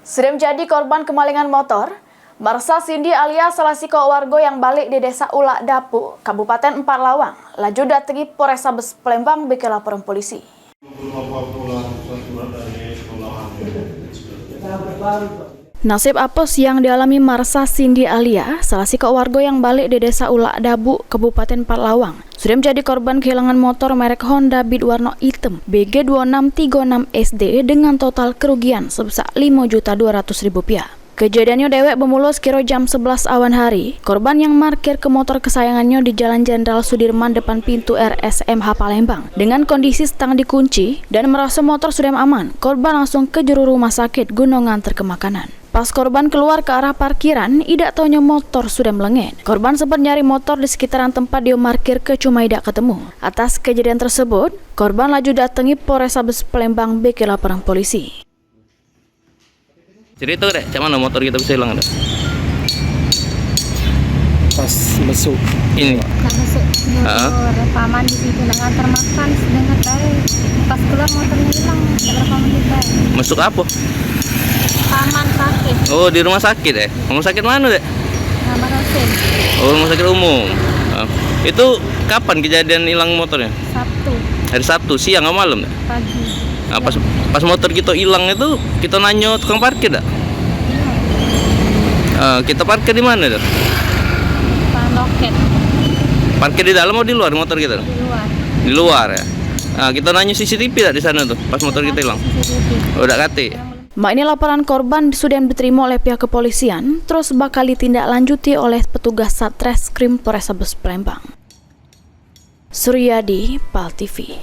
Sudah menjadi korban kemalingan motor, Marsa Cindy alias salah siko warga yang balik di desa Ulak Dapu, Kabupaten Empat Lawang, laju datangi Polrestabes Palembang beki laporan polisi. Nasib apes yang dialami Marsa Cindy alias salah siko warga yang balik di desa Ulak Dapu, Kabupaten Empat Lawang, sudah menjadi korban kehilangan motor merek Honda Beat warna hitam BG2636 SD dengan total kerugian sebesar Rp5.200.000. Kejadiannya dewek bermula sekira jam 11 awan hari. Korban yang markir ke motor kesayangannya di Jalan Jenderal Sudirman depan pintu RSMH Palembang dengan kondisi stang dikunci dan merasa motor sudah aman. Korban langsung ke juru rumah sakit guna nganter ke makanan. Pas korban keluar ke arah parkiran, idak taunya motor sudah melengit. Korban sempat nyari motor di sekitaran tempat dia markir ke cuma idak ketemu. Atas kejadian tersebut, korban laju datangi Polrestabes Palembang beki laporan polisi. Cerita deh, cak mana motor kita bisa hilang deh? Pas masuk ini. Nak masuk rekaman di situ, nak ngantar makan, sedang baik. Pas keluar motornya hilang, tak rekaman di baik. Masuk apa? Paman sakit. Oh, di rumah sakit ya? Rumah sakit mana deh? Nama Rosin. Oh, rumah sakit umum. Itu kapan kejadian hilang motornya? Sabtu Hari Sabtu, siang atau malam deh? pagi. Nah, pas motor kita hilang itu kita nanya tukang parkir dah. Kita parkir di mana dah? Pak loket Parkir di dalam atau di luar motor kita? di luar. Di luar ya. Nah, kita nanya CCTV dah di sana tuh pas motor kita hilang. CCTV. Oh, udah kate. Mak ini laporan korban sudah diterima oleh pihak kepolisian, terus bakal ditindaklanjuti oleh petugas Satreskrim Polrestabes Palembang. Suryadi, PAL TV.